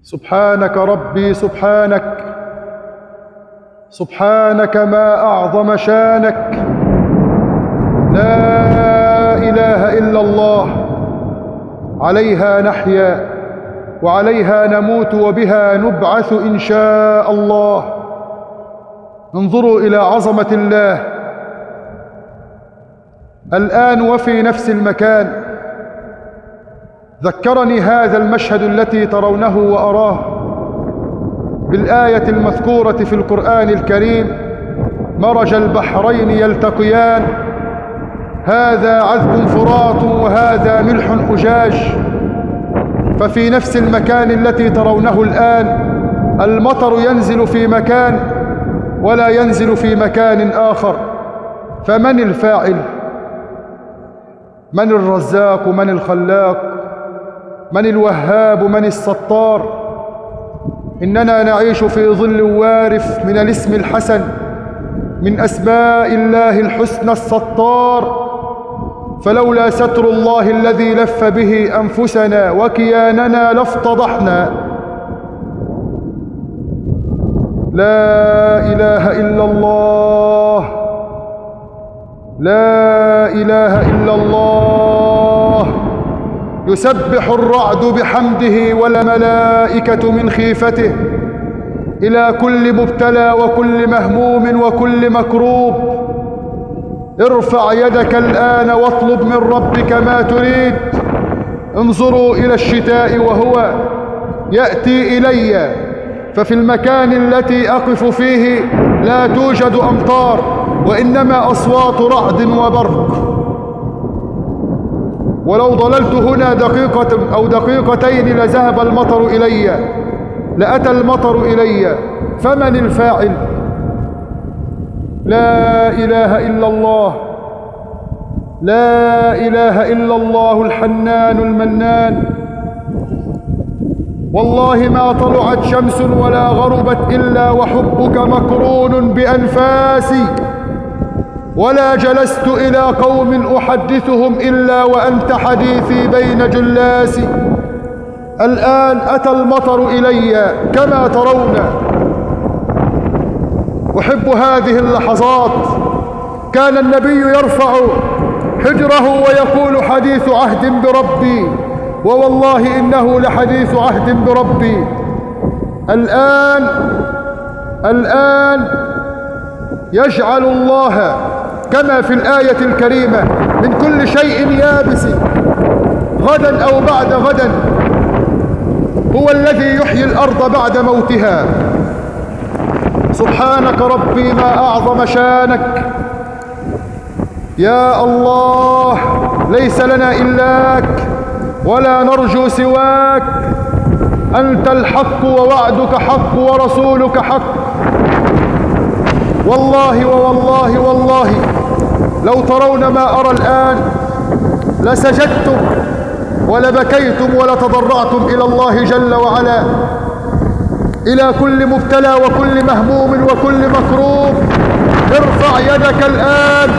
سبحانك ربي سبحانك، سبحانك ما أعظم شانك. لا إله إلا الله، عليها نحيا وعليها نموت وبها نبعث إن شاء الله. انظروا إلى عظمة الله. الآن وفي نفس المكان ذكرني هذا المشهد التي ترونه وأراه بالآية المذكورة في القرآن الكريم: مرج البحرين يلتقيان، هذا عذب فرات وهذا ملح أجاج. ففي نفس المكان التي ترونه الآن المطر ينزل في مكان ولا ينزل في مكان آخر. فمن الفاعل؟ من الرزاق؟ من الخلاق؟ من الوهاب؟ من الستار؟ إننا نعيش في ظل وارف من الاسم الحسن من أسماء الله الحسنى الستار. فلولا ستر الله الذي لف به أنفسنا وكياننا لافتضحنا. لا إله إلا الله، لا إله إلا الله. يسبح الرعد بحمده والملائكة من خيفته إلى كل مبتلى وكل مهموم وكل مكروب: ارفع يدك الآن واطلب من ربك ما تريد. انظروا إلى الشتاء وهو يأتي إلي، ففي المكان التي أقف فيه لا توجد أمطار وإنما أصوات رعد وبرق. ولو ضللت هنا دقيقة أو دقيقتين لذهب المطر إلي، لأتى المطر إلي. فمن الفاعل؟ لا إله إلا الله، لا إله إلا الله الحنان المنان. والله ما طلعت شمس ولا غربت إلا وحبك مقرون بأنفاسي، ولا جلست إلى قوم أحدثهم إلا وأنت حديثي بين جلاسي. الآن أتى المطر إلي كما ترون. أحب هذه اللحظات. كان النبي يرفع حجره ويقول: حديث عهد بربي، ووالله إنه لحديث عهد بربي. الآن يجعل الله كما في الآية الكريمة من كل شيء يابس غدا أو بعد غدا. هو الذي يحيي الأرض بعد موتها. سبحانك ربي ما أعظم شانك. يا الله، ليس لنا إلاك ولا نرجو سواك. أنت الحق ووعدك حق ورسولك حق. والله ووالله والله لو ترون ما أرى الآن لسجدتم ولبكيتم ولتضرعتم إلى الله جل وعلا. إلى كل مبتلى وكل مهموم وكل مكروب: ارفع يدك الآن،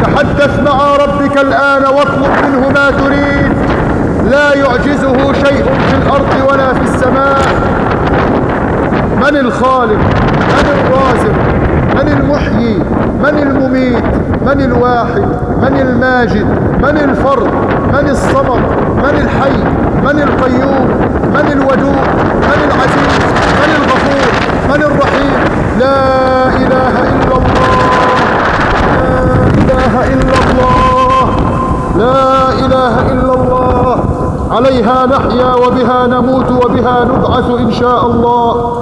تحدث مع ربك الآن واطلب منه ما تريد. لا يعجزه شيء في الأرض ولا في السماء. من الخالق؟ من الرازق؟ من المحيي؟ من المميت؟ من الواحد؟ من الماجد؟ من الفرد؟ من الصمد؟ من الحي؟ من القيوم؟ من الودود؟ من العزيز؟ من الغفور؟ من الرحيم؟ لا إله إلا الله، لا إله إلا الله، لا إله إلا الله. عليها نحيا وبها نموت وبها نبعث إن شاء الله.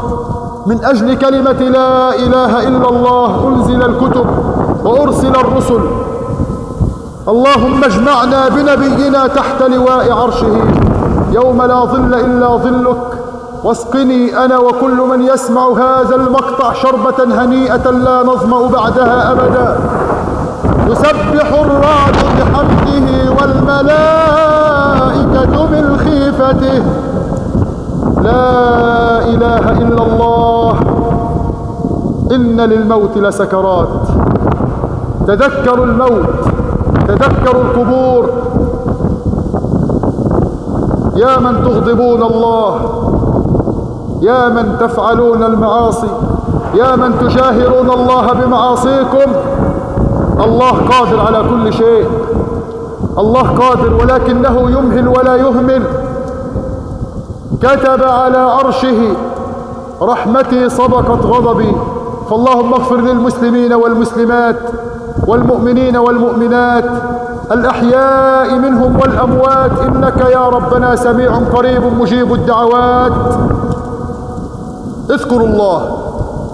من أجل كلمة لا إله إلا الله أنزل الكتب وأرسل الرسل. اللهم اجمعنا بنبينا تحت لواء عرشه يوم لا ظل إلا ظلك. واسقني أنا وكل من يسمع هذا المقطع شربة هنيئة لا نظمأ بعدها أبدا. يسبح الرعد بحمده والملائكة من خيفته. لا إله إلا الله. إن للموت لسكرات. تذكروا الموت، تذكروا القبور. يا من تغضبون الله، يا من تفعلون المعاصي، يا من تجاهرون الله بمعاصيكم، الله قادر على كل شيء، الله قادر ولكنه يمهل ولا يهمل. كتب على عرشه رحمتي سبقت غضبي، فاللهم اغفر للمسلمين والمسلمات والمؤمنين والمؤمنات الأحياء منهم والأموات، إنك يا ربنا سميع قريب مجيب الدعوات. اذكروا الله